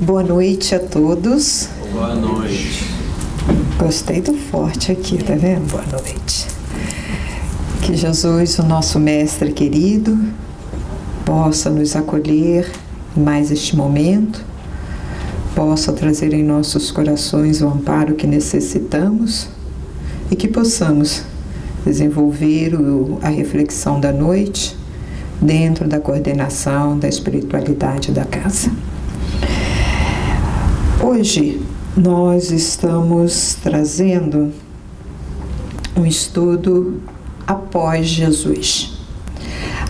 Boa noite a todos. Boa noite. Gostei do forte aqui, tá vendo? Boa noite. Que Jesus, o nosso Mestre querido, possa nos acolher em mais este momento, possa trazer em nossos corações o amparo que necessitamos e que possamos desenvolver a reflexão da noite dentro da coordenação da espiritualidade da casa. Hoje nós estamos trazendo um estudo após Jesus.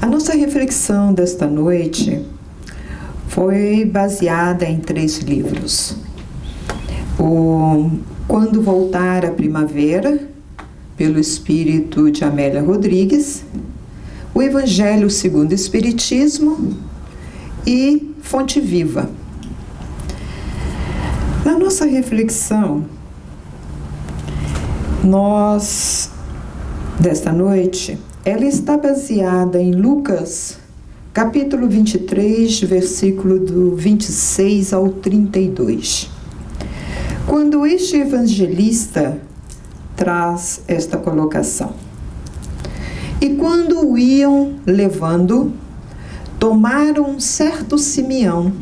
A nossa reflexão desta noite foi baseada em 3 livros. O Quando Voltar a Primavera, pelo espírito de Amélia Rodrigues, o Evangelho segundo o Espiritismo e Fonte Viva. Na nossa reflexão, desta noite, ela está baseada em Lucas, capítulo 23, versículo do 26 ao 32. Quando este evangelista traz esta colocação: E quando o iam levando, tomaram um certo Simão,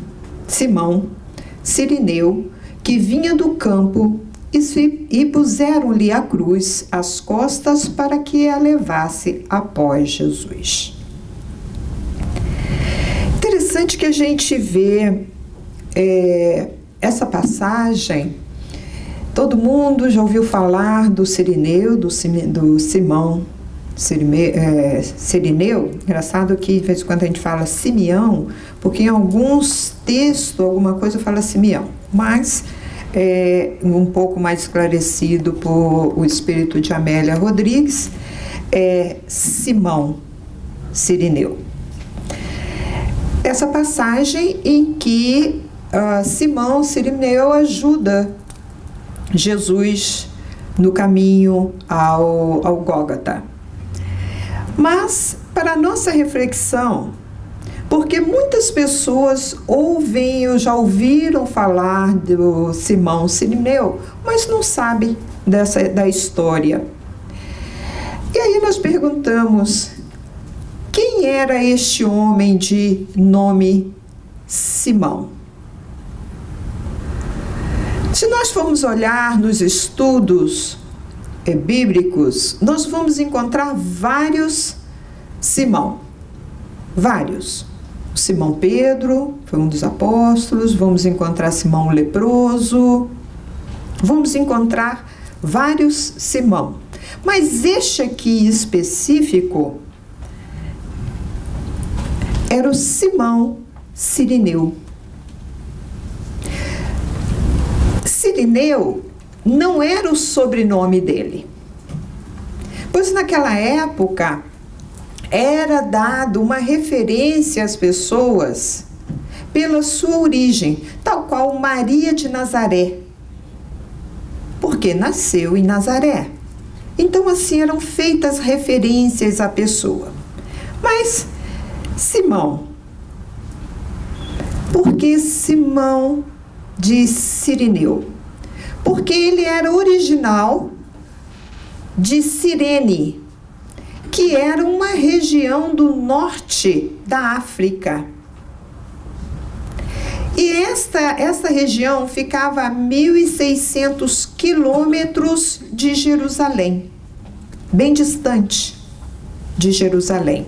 Cirineu, que vinha do campo, e puseram-lhe a cruz às costas para que a levasse após Jesus. Interessante que a gente vê essa passagem. Todo mundo já ouviu falar do Cirineu, do Simão Cirineu. Engraçado que de vez em quando a gente fala Simeão, porque em alguns textos alguma coisa fala Simeão, mas um pouco mais esclarecido por o espírito de Amélia Rodrigues, Simão Cirineu. Essa passagem em que Simão Cirineu ajuda Jesus no caminho ao Gólgota. Mas, para a nossa reflexão, porque muitas pessoas ouvem ou já ouviram falar do Simão Cirineu, mas não sabem da história. E aí nós perguntamos: quem era este homem de nome Simão? Se nós formos olhar nos estudos bíblicos, nós vamos encontrar vários Simão. Vários. Simão Pedro foi um dos apóstolos, vamos encontrar Simão o leproso, vamos encontrar vários Simão. Mas este aqui específico era o Simão Cirineu. Cirineu não era o sobrenome dele, pois naquela época era dado uma referência às pessoas pela sua origem, tal qual Maria de Nazaré, porque nasceu em Nazaré. Então assim eram feitas referências à pessoa. Mas Simão, por que Simão de Cirineu? Porque ele era original de Cirene, que era uma região do norte da África. E esta região ficava a 1.600 quilômetros de Jerusalém, bem distante de Jerusalém.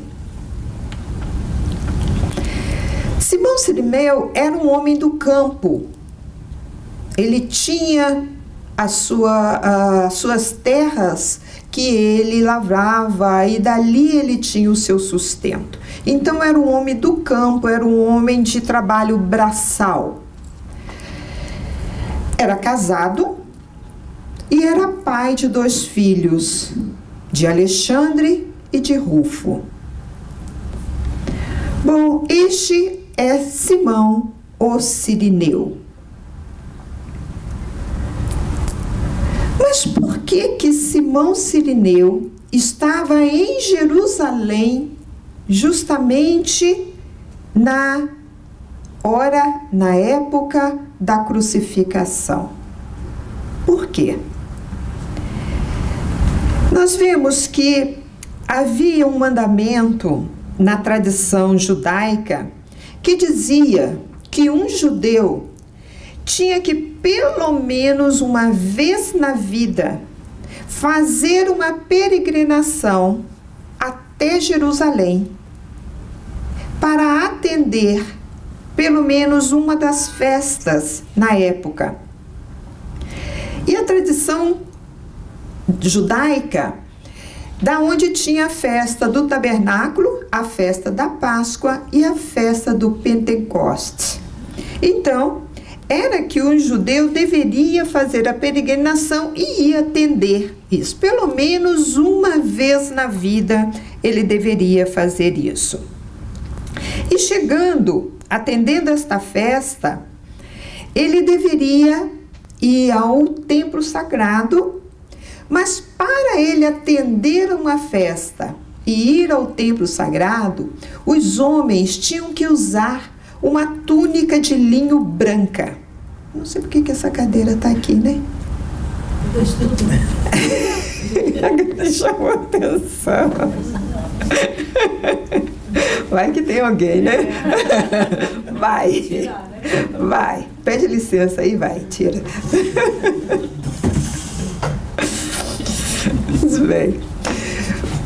Simão Cirineu era um homem do campo. Ele tinha as suas terras que ele lavrava e dali ele tinha o seu sustento. Então era um homem do campo, era um homem de trabalho braçal. Era casado e era pai de 2 filhos, de Alexandre e de Rufo. Bom, este é Simão o Cirineu. Mas por que Simão Cirineu estava em Jerusalém justamente na ora na época da crucificação. Por quê? Nós vemos que havia um mandamento na tradição judaica que dizia que um judeu tinha que, pelo menos uma vez na vida, fazer uma peregrinação até Jerusalém para atender pelo menos uma das festas na época. E a tradição judaica, da onde tinha a festa do tabernáculo, a festa da Páscoa e a festa do Pentecostes. Então, era que um judeu deveria fazer a peregrinação e ia atender isso. Pelo menos uma vez na vida ele deveria fazer isso. E chegando, atendendo esta festa, ele deveria ir ao templo sagrado, mas para ele atender uma festa e ir ao templo sagrado, os homens tinham que usar uma túnica de linho branca. Não sei por que essa cadeira está aqui, né? Chamou a atenção. Vai que tem alguém, né? Vai. Pede licença aí, vai, tira. Tudo bem.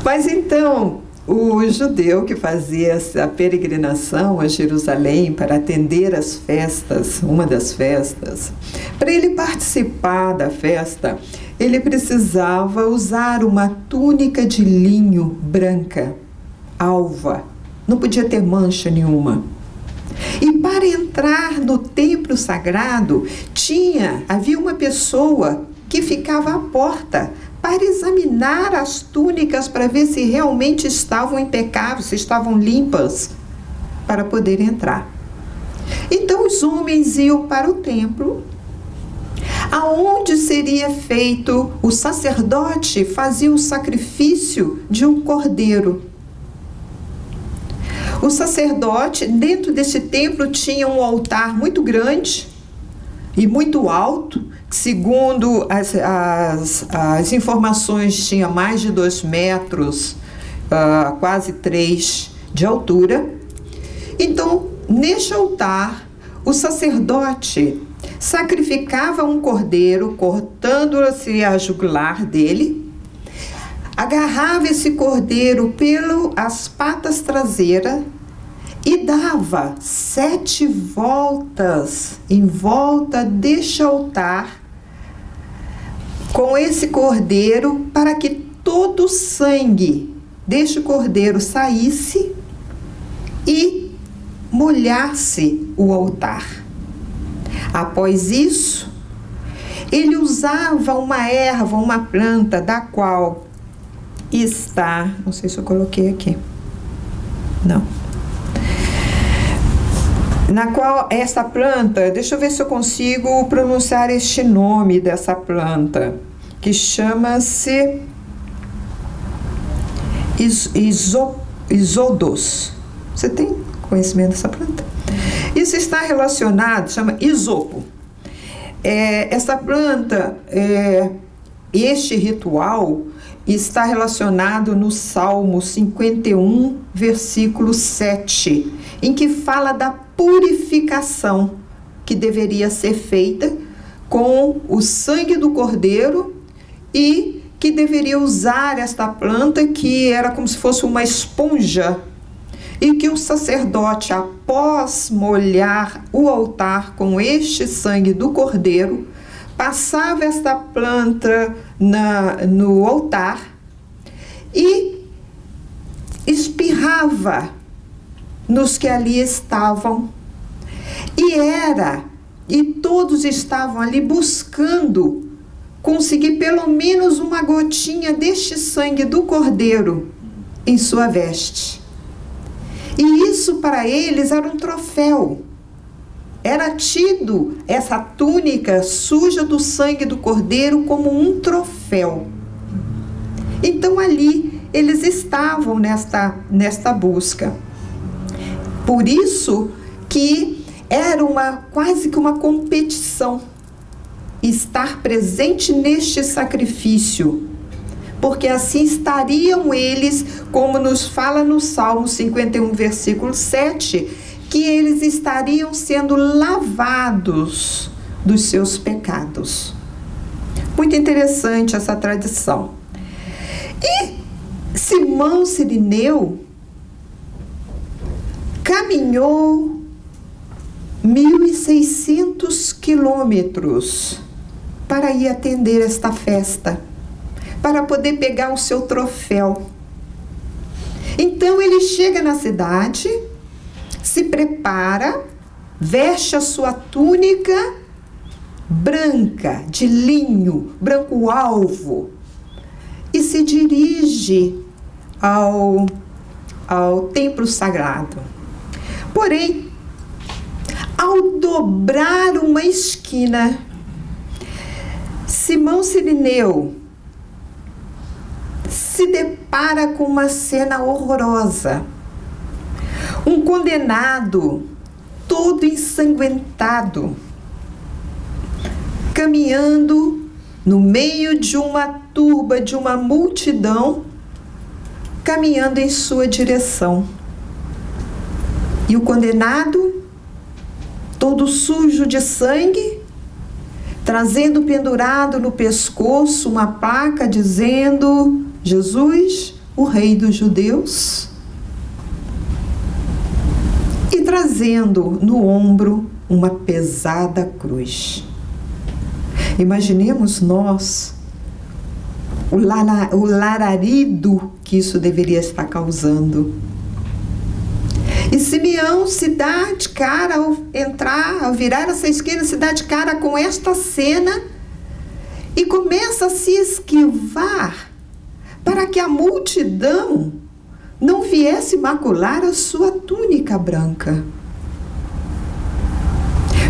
Mas então, o judeu que fazia essa peregrinação a Jerusalém para atender as festas, uma das festas, para ele participar da festa, ele precisava usar uma túnica de linho branca, alva, não podia ter mancha nenhuma. E para entrar no templo sagrado, havia uma pessoa que ficava à porta para examinar as túnicas para ver se realmente estavam impecáveis, se estavam limpas, para poder entrar. Então os homens iam para o templo, aonde seria feito, o sacerdote fazia o sacrifício de um cordeiro. O sacerdote, dentro desse templo, tinha um altar muito grande e muito alto. Segundo as informações, tinha mais de 2 metros, quase 3 de altura. Então, neste altar, o sacerdote sacrificava um cordeiro, cortando-se a jugular dele, agarrava esse cordeiro pelas patas traseiras e dava 7 voltas em volta deste altar com esse cordeiro, para que todo o sangue deste cordeiro saísse e molhasse o altar. Após isso, ele usava uma erva, uma planta, da qual está... Não sei se eu coloquei aqui. Não. Na qual essa planta, deixa eu ver se eu consigo pronunciar este nome dessa planta, que chama-se Isodos. Você tem conhecimento dessa planta? Isso está relacionado, chama isopo. Essa planta, este ritual está relacionado no Salmo 51, versículo 7, em que fala da purificação que deveria ser feita com o sangue do cordeiro e que deveria usar esta planta, que era como se fosse uma esponja, e que o sacerdote, após molhar o altar com este sangue do cordeiro, passava esta planta no altar e espirrava nos que ali estavam. E todos estavam ali buscando conseguir pelo menos uma gotinha deste sangue do cordeiro em sua veste. E isso para eles era um troféu. Era tido essa túnica suja do sangue do cordeiro como um troféu. Então ali eles estavam nesta busca. Por isso que Era quase que uma competição estar presente neste sacrifício, porque assim estariam eles, como nos fala no Salmo 51, versículo 7, que eles estariam sendo lavados dos seus pecados. Muito interessante essa tradição. E Simão Cirineu caminhou 1.600 quilômetros para ir atender esta festa, para poder pegar o seu troféu. Então ele chega na cidade, se prepara, veste a sua túnica branca, de linho, branco alvo, e se dirige ao templo sagrado. Porém, ao dobrar uma esquina, Simão Cirineu se depara com uma cena horrorosa. Um condenado, todo ensanguentado, caminhando no meio de uma turba, de uma multidão, caminhando em sua direção. E o condenado, todo sujo de sangue, trazendo pendurado no pescoço uma placa dizendo: Jesus, o Rei dos Judeus, e trazendo no ombro uma pesada cruz. Imaginemos nós o lararido que isso deveria estar causando. E Simeão se dá de cara ao virar essa esquina, se dá de cara com esta cena e começa a se esquivar para que a multidão não viesse macular a sua túnica branca.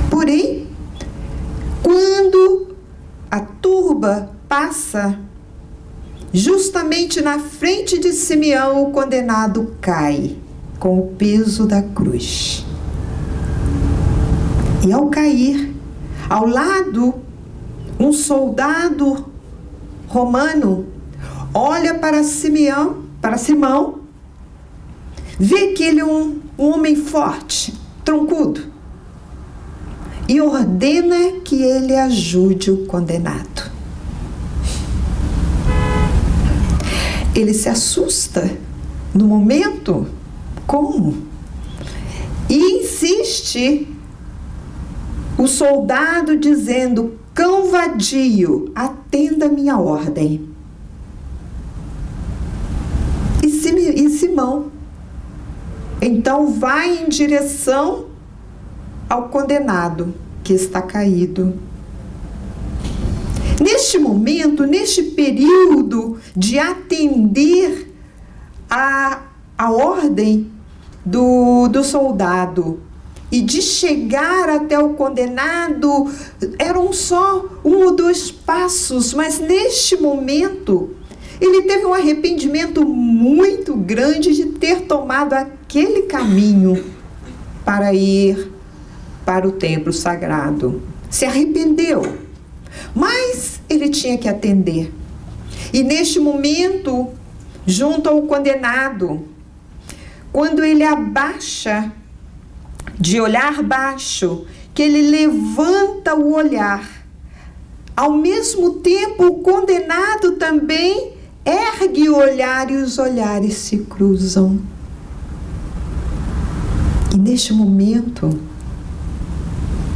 Porém, quando a turba passa justamente na frente de Simeão, o condenado cai com o peso da cruz. E ao cair, ao lado, um soldado romano olha para Simão, vê que ele é um homem forte, troncudo, e ordena que ele ajude o condenado. Ele se assusta no momento. Como? E insiste o soldado dizendo: cão vadio, atenda a minha ordem. E Simão então vai em direção ao condenado que está caído. Neste momento, neste período de atender a ordem do soldado e de chegar até o condenado, eram só 1 ou 2 passos, mas neste momento ele teve um arrependimento muito grande de ter tomado aquele caminho para ir para o templo sagrado. Se arrependeu, mas ele tinha que atender. E neste momento, junto ao condenado, quando ele abaixa de olhar baixo, que ele levanta o olhar, ao mesmo tempo o condenado também ergue o olhar e os olhares se cruzam. E neste momento,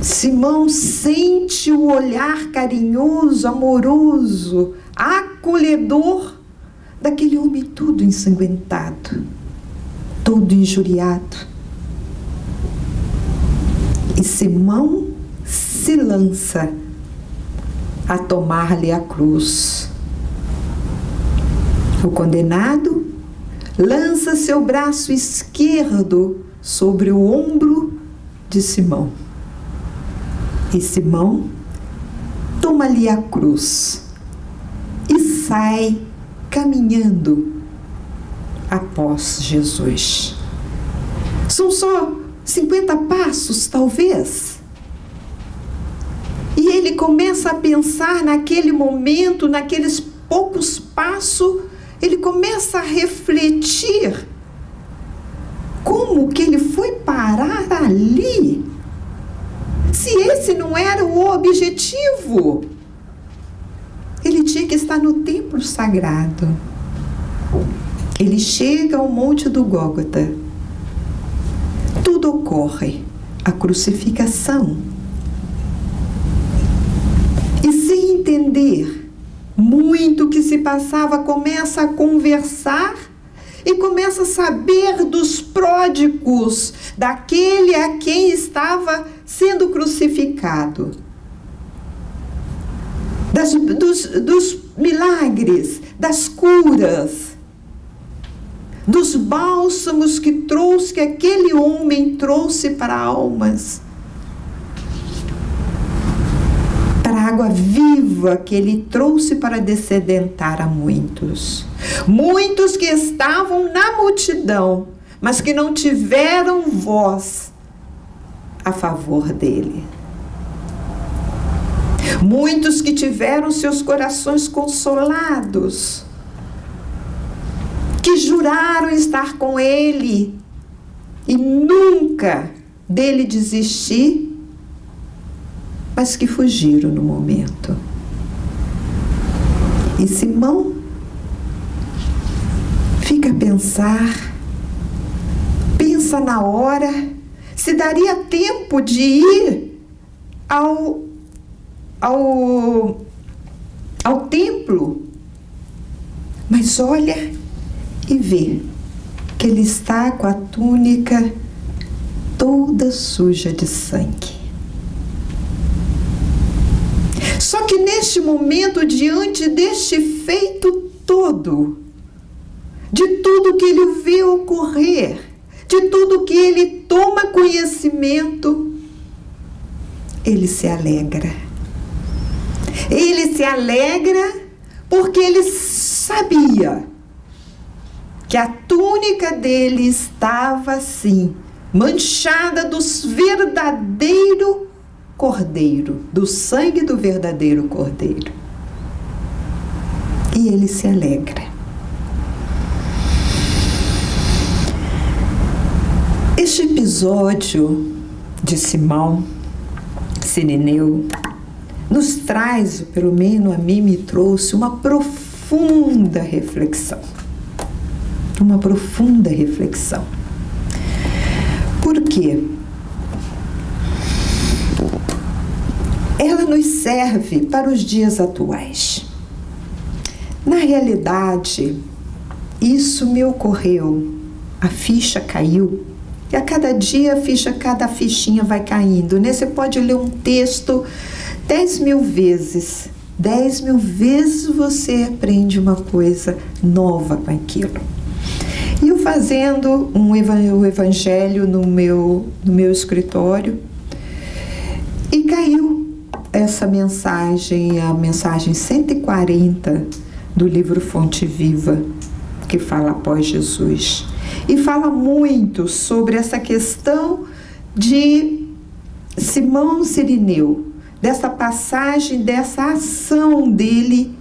Simão sente o olhar carinhoso, amoroso, acolhedor daquele homem todo ensanguentado, todo injuriado. E Simão se lança a tomar-lhe a cruz. O condenado lança seu braço esquerdo sobre o ombro de Simão. E Simão toma-lhe a cruz e sai caminhando após Jesus. São só 50 passos, talvez. E ele começa a pensar naquele momento, naqueles poucos passos, ele começa a refletir como que ele foi parar ali, se esse não era o objetivo. Ele tinha que estar no templo sagrado. Ele chega ao Monte do Gólgota. Tudo ocorre, a crucificação. E sem entender muito o que se passava, começa a conversar e começa a saber dos pródigos, daquele a quem estava sendo crucificado, dos milagres, das curas, dos bálsamos que aquele homem trouxe para almas, para a água viva que ele trouxe para descedentar a muitos. Muitos que estavam na multidão, mas que não tiveram voz a favor dele. Muitos que tiveram seus corações consolados, que juraram estar com ele e nunca dele desistir, mas que fugiram no momento. E Simão fica a pensar, pensa na hora, se daria tempo de ir ao templo, mas olha e vê que ele está com a túnica toda suja de sangue. Só que neste momento, diante deste feito todo, de tudo que ele vê ocorrer, de tudo que ele toma conhecimento, ele se alegra. Ele se alegra porque ele sabia que a túnica dele estava assim, manchada dos verdadeiro cordeiro, do sangue do verdadeiro cordeiro. E ele se alegra. Este episódio de Simão Sirineu nos traz, pelo menos a mim me trouxe, uma profunda reflexão. Uma profunda reflexão. Por quê? Ela nos serve para os dias atuais. Na realidade, isso me ocorreu. A ficha caiu. E a cada dia cada fichinha vai caindo, né? Você pode ler um texto 10.000 vezes. 10.000 vezes você aprende uma coisa nova com aquilo. E eu fazendo o evangelho no meu escritório, e caiu essa mensagem, a mensagem 140 do livro Fonte Viva, que fala após Jesus. E fala muito sobre essa questão de Simão Sirineu, dessa passagem, dessa ação dele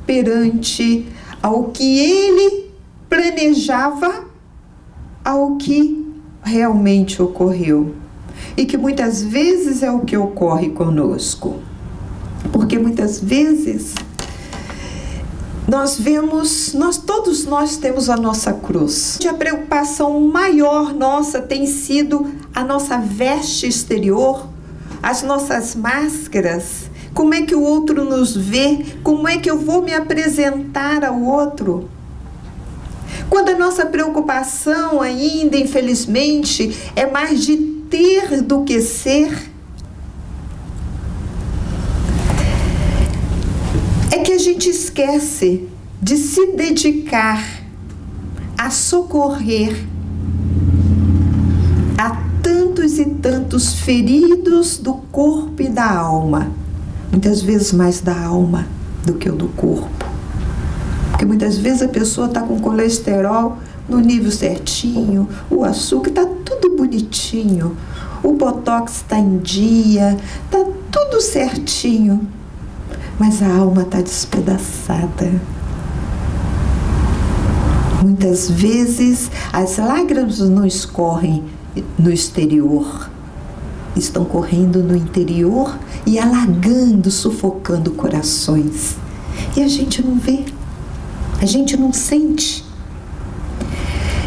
perante ao que ele planejava, ao que realmente ocorreu. E que muitas vezes é o que ocorre conosco. Porque muitas vezes todos nós temos a nossa cruz. A preocupação maior nossa tem sido a nossa veste exterior, as nossas máscaras. Como é que o outro nos vê? Como é que eu vou me apresentar ao outro? Quando a nossa preocupação ainda, infelizmente, é mais de ter do que ser, é que a gente esquece de se dedicar a socorrer a tantos e tantos feridos do corpo e da alma. Muitas vezes mais da alma do que o do corpo. Porque muitas vezes a pessoa está com colesterol no nível certinho, o açúcar está tudo tudo bonitinho, o botox está em dia, está tudo certinho, mas a alma está despedaçada. Muitas vezes as lágrimas não escorrem no exterior, estão correndo no interior e alagando, sufocando corações. E a gente não vê, a gente não sente.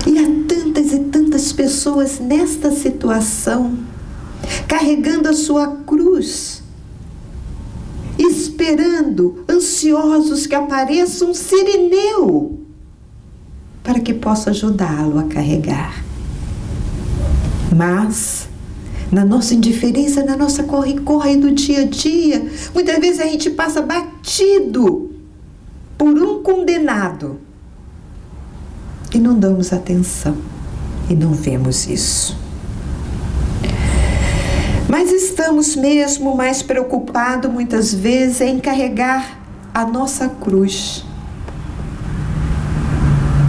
E há tantas e tantas pessoas nesta situação, carregando a sua cruz, esperando, ansiosos que apareça um sirineu para que possa ajudá-lo a carregar. Mas, na nossa indiferença, na nossa corre-corre do dia a dia, muitas vezes a gente passa batido por um condenado e não damos atenção e não vemos isso. Mas estamos mesmo mais preocupados muitas vezes em carregar a nossa cruz.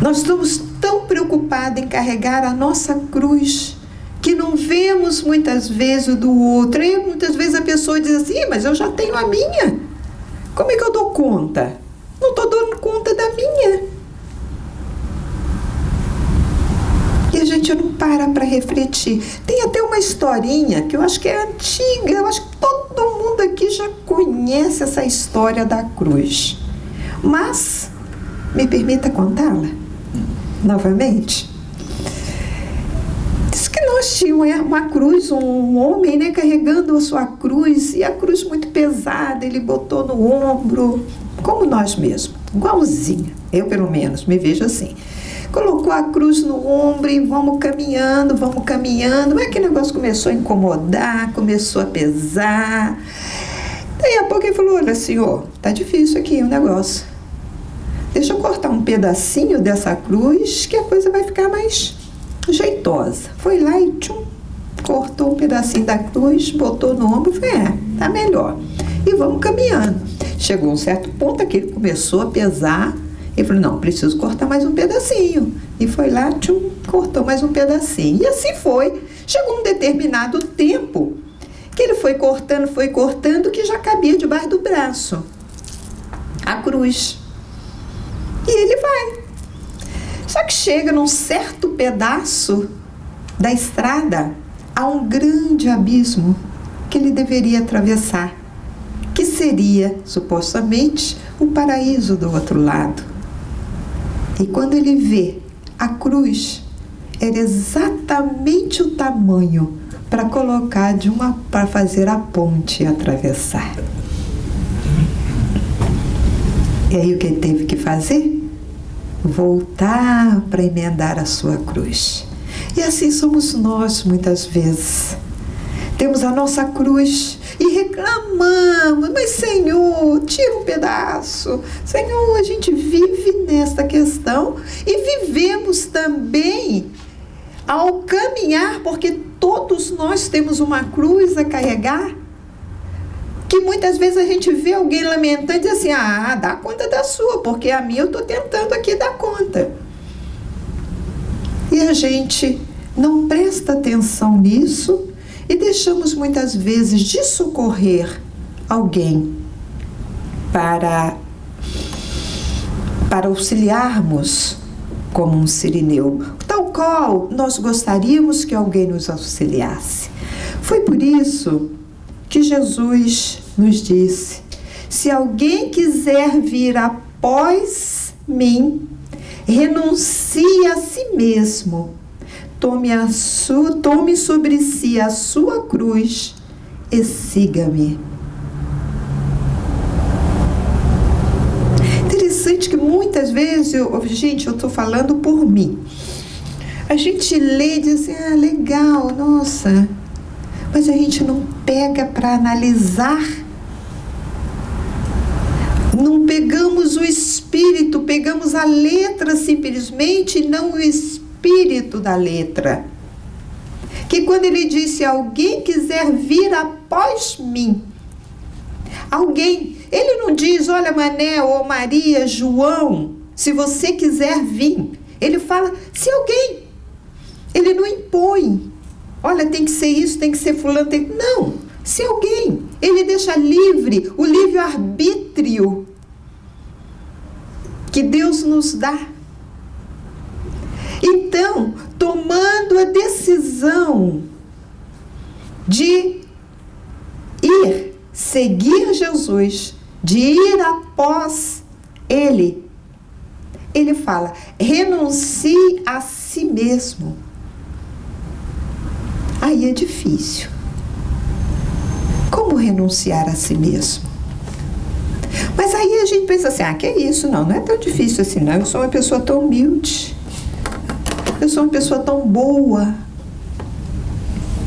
Nós estamos tão preocupados em carregar a nossa cruz que não vemos muitas vezes o do outro. E muitas vezes a pessoa diz assim, mas eu já tenho a minha. Como é que eu dou conta? Não estou dando conta da minha. E a gente não para refletir. Tem até uma historinha que eu acho que é antiga, eu acho que todo mundo aqui já conhece essa história da cruz. Mas, me permita contá-la novamente? Diz que nós tínhamos uma cruz, um homem, né, carregando a sua cruz, e a cruz muito pesada, ele botou no ombro, como nós mesmos, igualzinho, eu pelo menos me vejo assim. Colocou a cruz no ombro e vamos caminhando, mas que negócio começou a incomodar, começou a pesar. Daí a pouco ele falou, olha senhor, tá difícil aqui o negócio. Deixa eu cortar um pedacinho dessa cruz que a coisa vai ficar mais jeitosa. Foi lá e cortou um pedacinho da cruz, botou no ombro e falou, tá melhor. E vamos caminhando. Chegou um certo ponto que ele começou a pesar. Ele falou, não, preciso cortar mais um pedacinho. E foi lá, cortou mais um pedacinho. E assim foi. Chegou um determinado tempo que ele foi cortando, que já cabia debaixo do braço a cruz. E ele vai. Só que chega num certo pedaço da estrada, há um grande abismo que ele deveria atravessar, que seria, supostamente, o paraíso do outro lado. E quando ele vê a cruz, era exatamente o tamanho para colocar para fazer a ponte e atravessar. E aí o que ele teve que fazer? Voltar para emendar a sua cruz. E assim somos nós muitas vezes. Temos a nossa cruz e reclamamos, mas Senhor, tira um pedaço. Senhor, a gente vive nesta questão e vivemos também ao caminhar, porque todos nós temos uma cruz a carregar, que muitas vezes a gente vê alguém lamentando e diz assim, dá conta da sua, porque a minha eu estou tentando aqui dar conta. E a gente não presta atenção nisso e deixamos muitas vezes de socorrer alguém para auxiliarmos como um sirineu, tal qual nós gostaríamos que alguém nos auxiliasse. Foi por isso que Jesus nos disse, se alguém quiser vir após mim, renuncie a si mesmo, tome sobre si a sua cruz e siga-me. Interessante que muitas vezes, eu estou falando por mim, a gente lê e diz assim, legal, nossa, mas a gente não pega para analisar. Não pegamos o espírito, pegamos a letra simplesmente e não o espírito da letra. Que quando ele disse, alguém quiser vir após mim, alguém, ele não diz, olha Mané ou Maria, João, se você quiser vir. Ele fala, se alguém, ele não impõe. olha, tem que ser isso, tem que ser fulano, tem... Não, se alguém, ele deixa livre o livre-arbítrio que Deus nos dá. Então, tomando a decisão de ir, seguir Jesus, de ir após Ele, Ele fala, renuncie a si mesmo. Aí é difícil. Como renunciar a si mesmo? Mas aí a gente pensa assim, que é isso? Não é tão difícil assim, não. Eu sou uma pessoa tão humilde. Eu sou uma pessoa tão boa.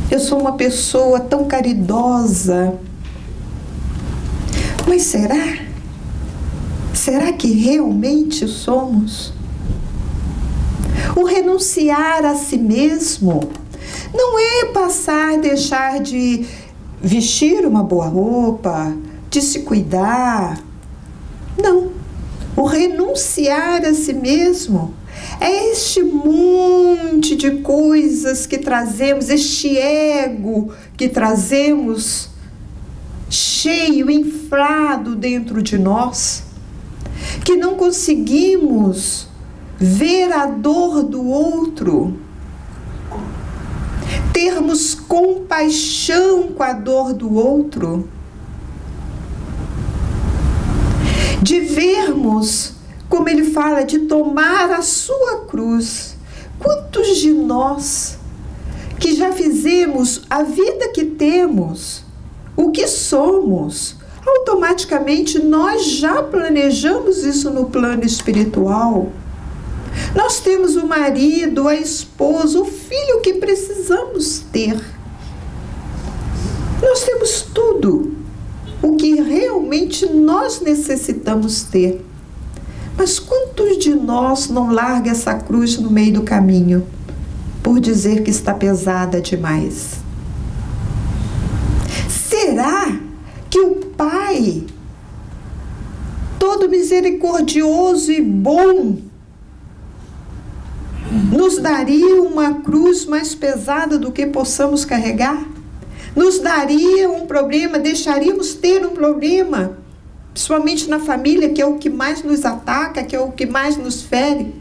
Eu sou uma pessoa tão caridosa. Mas será? Será que realmente somos? O renunciar a si mesmo não é passar, deixar de vestir uma boa roupa, de se cuidar. Não. O renunciar a si mesmo é este monte de coisas que trazemos, este ego que trazemos cheio, inflado dentro de nós, que não conseguimos ver a dor do outro, termos compaixão com a dor do outro, de vermos, como ele fala, de tomar a sua cruz. Quantos de nós que já fizemos a vida que temos, o que somos, automaticamente nós já planejamos isso no plano espiritual. Nós temos o marido, a esposa, o filho que precisamos ter. Nós temos tudo o que realmente nós necessitamos ter. Mas quantos de nós não larga essa cruz no meio do caminho por dizer que está pesada demais? Será que o Pai, todo misericordioso e bom, nos daria uma cruz mais pesada do que possamos carregar? Nos daria um problema, deixaríamos ter um problema, principalmente na família, que é o que mais nos ataca, que é o que mais nos fere,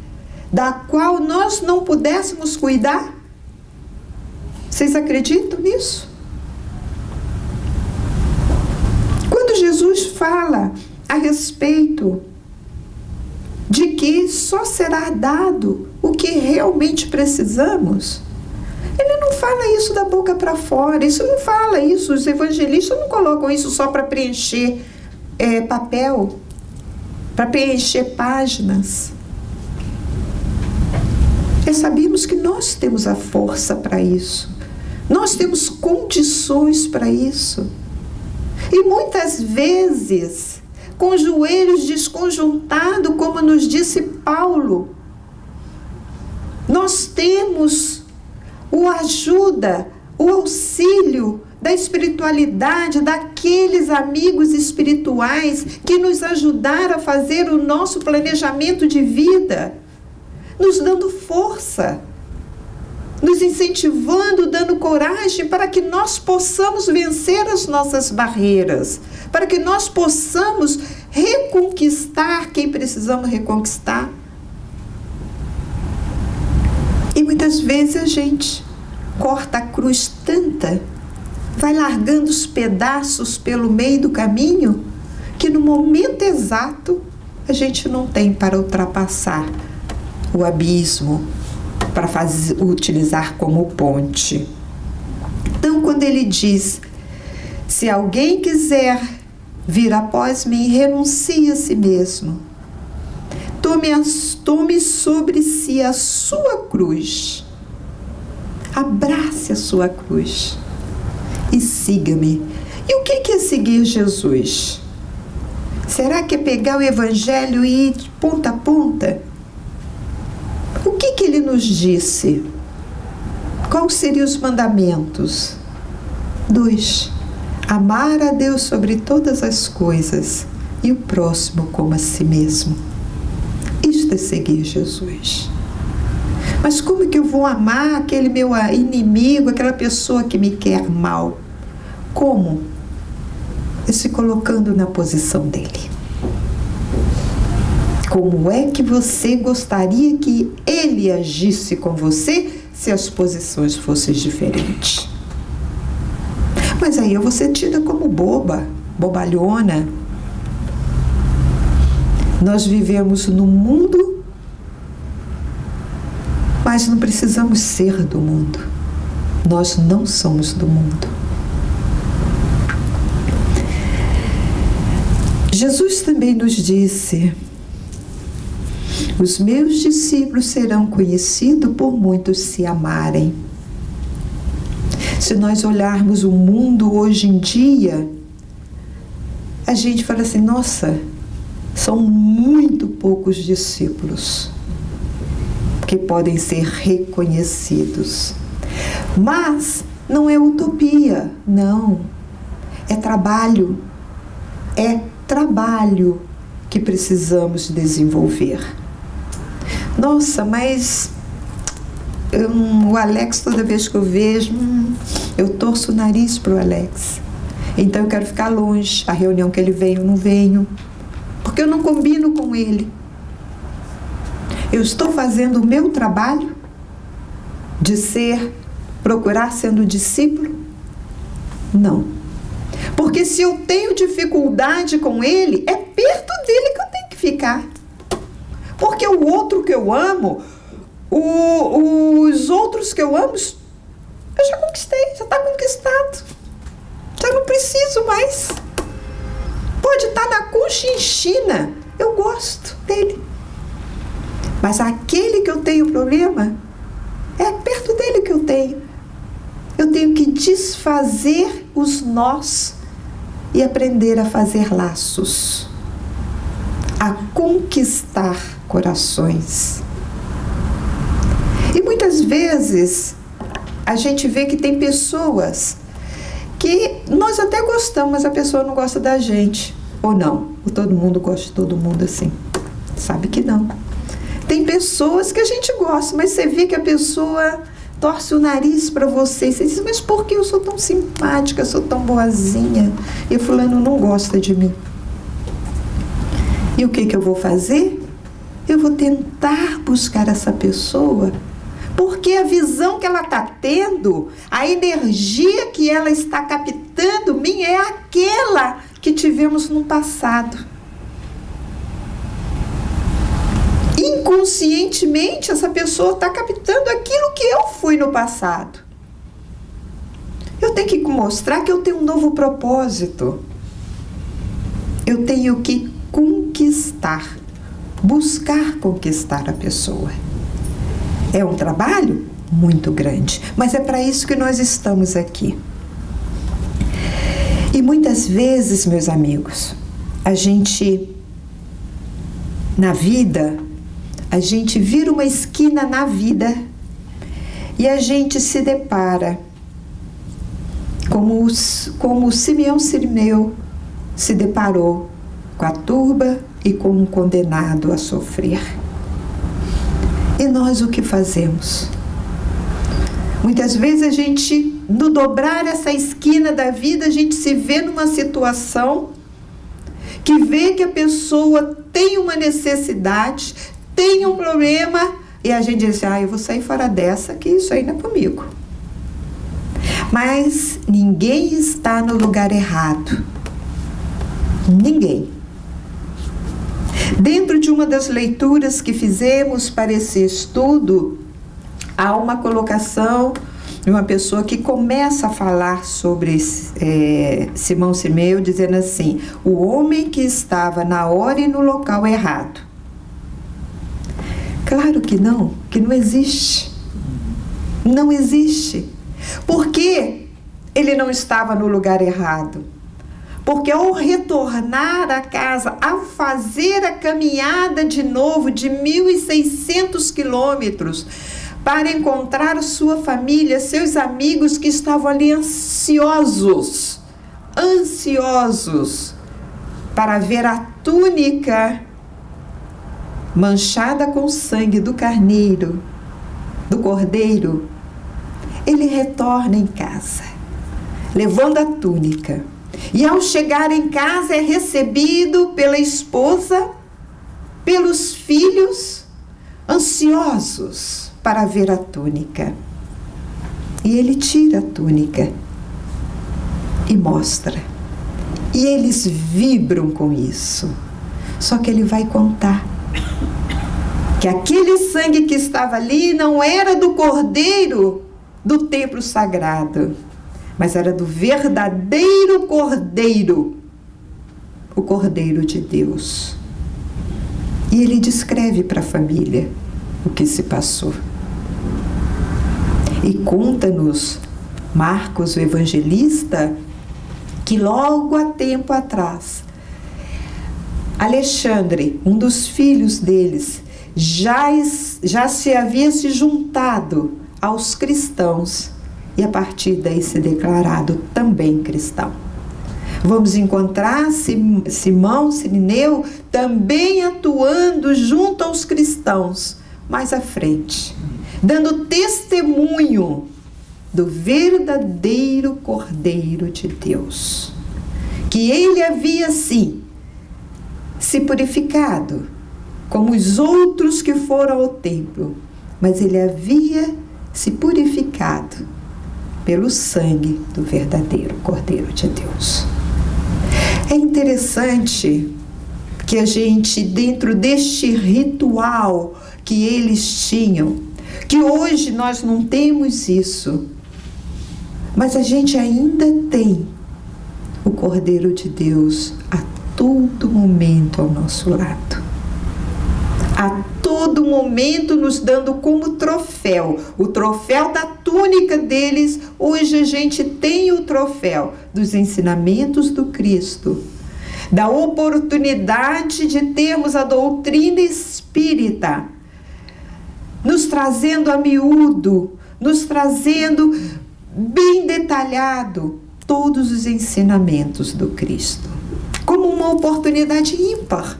da qual nós não pudéssemos cuidar? Vocês acreditam nisso? Quando Jesus fala a respeito de que só será dado o que realmente precisamos, ele não fala isso da boca para fora, isso não fala isso, os evangelistas não colocam isso só para preencher papel, para preencher páginas. Sabemos que nós temos a força para isso, nós temos condições para isso, e muitas vezes com os joelhos desconjuntados, como nos disse Paulo, nós temos o ajuda, o auxílio da espiritualidade, daqueles amigos espirituais que nos ajudaram a fazer o nosso planejamento de vida, nos dando força, nos incentivando, dando coragem para que nós possamos vencer as nossas barreiras, para que nós possamos reconquistar quem precisamos reconquistar. E muitas vezes a gente corta a cruz tanta, vai largando os pedaços pelo meio do caminho, que no momento exato a gente não tem para ultrapassar o abismo, para utilizar como ponte. Então, quando ele diz, se alguém quiser vir após mim, renuncie a si mesmo, tome sobre si a sua cruz, abrace a sua cruz e siga-me. E o que é seguir Jesus? Será que é pegar o evangelho e ir de ponta a ponta? O que ele nos disse? Quais seriam os mandamentos? 2. Amar a Deus sobre todas as coisas e o próximo como a si mesmo. Isto é seguir Jesus. Mas como que eu vou amar aquele meu inimigo, aquela pessoa que me quer mal? Como? Se colocando na posição dele. Como é que você gostaria que ele agisse com você se as posições fossem diferentes? Mas aí eu vou ser tida como boba, bobalhona. Nós vivemos no mundo, mas não precisamos ser do mundo. Nós não somos do mundo. Jesus também nos disse: os meus discípulos serão conhecidos por muitos se amarem. Se nós olharmos o mundo hoje em dia, a gente fala assim, nossa, são muito poucos discípulos que podem ser reconhecidos. Mas não é utopia, não. É trabalho. É trabalho que precisamos desenvolver. Nossa, mas o Alex, toda vez que eu vejo, eu torço o nariz para o Alex. Então eu quero ficar longe. A reunião que ele vem, eu não venho. Porque eu não combino com ele. Eu estou fazendo o meu trabalho de procurar sendo discípulo? Não. Porque se eu tenho dificuldade com ele, é perto dele que eu tenho que ficar. Porque o outro que eu amo, os outros que eu amo, eu já conquistei, já está conquistado. Já não preciso mais. Pode estar na Conchinchina, eu gosto dele. Mas aquele que eu tenho problema, é perto dele que eu tenho. Eu tenho que desfazer os nós e aprender a fazer laços, a conquistar corações. E muitas vezes a gente vê que tem pessoas que nós até gostamos, mas a pessoa não gosta da gente. Ou não, ou todo mundo gosta de todo mundo assim. Sabe que não. Tem pessoas que a gente gosta, mas você vê que a pessoa torce o nariz para você. E você diz, mas por que eu sou tão simpática, sou tão boazinha? E fulano não gosta de mim. E o que eu vou fazer? Eu vou tentar buscar essa pessoa, porque a visão que ela está tendo, a energia que ela está captando minha é aquela que tivemos no passado. Inconscientemente, essa pessoa está captando aquilo que eu fui no passado. Eu tenho que mostrar que eu tenho um novo propósito. Eu tenho que conquistar, buscar conquistar a pessoa. É um trabalho muito grande, mas é para isso que nós estamos aqui. E muitas vezes, meus amigos, na vida, a gente vira uma esquina na vida e a gente se depara como Simeão Sirineu se deparou com a turba e com um condenado a sofrer. E nós o que fazemos? Muitas vezes a gente, no dobrar essa esquina da vida, a gente se vê numa situação que vê que a pessoa tem uma necessidade, tem um problema, e a gente diz, eu vou sair fora dessa, que isso aí não é comigo. Mas ninguém está no lugar errado. Ninguém. Dentro de uma das leituras que fizemos para esse estudo, há uma colocação de uma pessoa que começa a falar sobre Simão Sirineu, dizendo assim, o homem que estava na hora e no local errado. Claro que não existe. Não existe. Por que ele não estava no lugar errado? Porque ao retornar à casa, ao fazer a caminhada de novo de 1.600 quilômetros para encontrar sua família, seus amigos que estavam ali ansiosos para ver a túnica manchada com o sangue do carneiro, do Cordeiro, ele retorna em casa, levando a túnica. E ao chegar em casa é recebido pela esposa, pelos filhos, ansiosos para ver a túnica. E ele tira a túnica e mostra. E eles vibram com isso. Só que ele vai contar que aquele sangue que estava ali não era do Cordeiro do templo sagrado, mas era do verdadeiro Cordeiro, o Cordeiro de Deus. E ele descreve para a família o que se passou. E conta-nos Marcos, o evangelista, que logo há tempo atrás, Alexandre, um dos filhos deles, já se havia se juntado aos cristãos e a partir daí se declarado também cristão. Vamos encontrar Simão Cirineu também atuando junto aos cristãos mais à frente, dando testemunho do verdadeiro Cordeiro de Deus, que ele havia sim se purificado como os outros que foram ao templo, mas ele havia se purificado pelo sangue do verdadeiro Cordeiro de Deus. É interessante que a gente, dentro deste ritual que eles tinham, que hoje nós não temos isso, mas a gente ainda tem o Cordeiro de Deus a todo momento ao nosso lado. A todo momento nos dando como troféu, o troféu da túnica deles. Hoje a gente tem o troféu dos ensinamentos do Cristo, da oportunidade de termos a doutrina espírita, nos trazendo a miúdo, nos trazendo bem detalhado todos os ensinamentos do Cristo, como uma oportunidade ímpar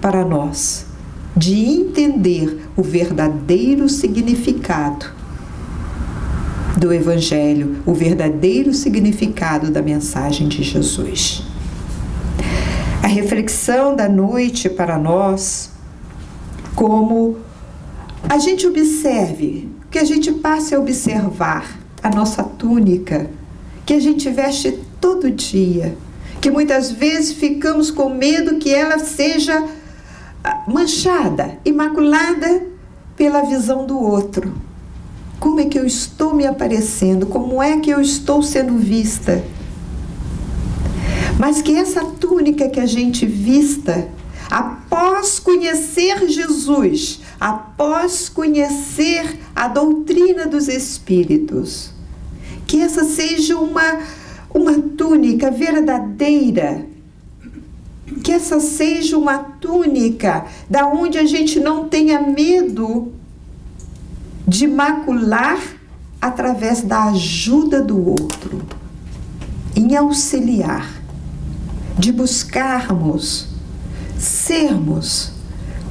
para nós de entender o verdadeiro significado do Evangelho, o verdadeiro significado da mensagem de Jesus. A reflexão da noite para nós, como a gente observe, que a gente passe a observar a nossa túnica, que a gente veste todo dia, que muitas vezes ficamos com medo que ela seja manchada, imaculada pela visão do outro. Como é que eu estou me aparecendo? Como é que eu estou sendo vista? Mas que essa túnica que a gente vista, após conhecer Jesus, após conhecer a doutrina dos Espíritos, que essa seja uma túnica verdadeira, que essa seja uma túnica da onde a gente não tenha medo de macular através da ajuda do outro, em auxiliar, de buscarmos sermos,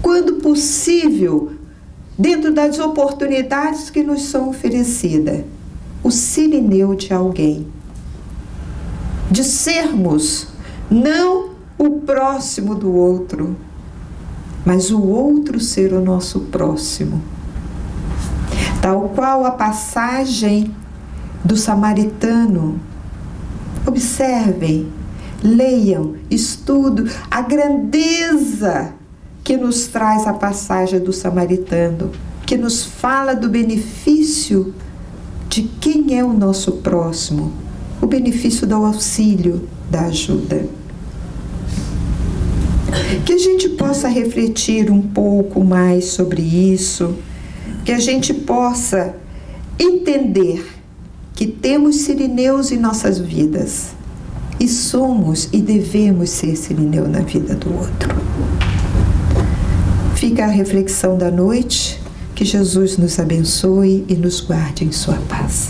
quando possível, dentro das oportunidades que nos são oferecidas, o cirineu de alguém, de sermos não o próximo do outro, mas o outro ser o nosso próximo. Tal qual a passagem do samaritano. Observem, leiam, estudem a grandeza que nos traz a passagem do samaritano, que nos fala do benefício de quem é o nosso próximo, o benefício do auxílio, da ajuda. Que a gente possa refletir um pouco mais sobre isso, que a gente possa entender que temos cirineus em nossas vidas e somos e devemos ser cirineu na vida do outro. Fica a reflexão da noite, que Jesus nos abençoe e nos guarde em sua paz.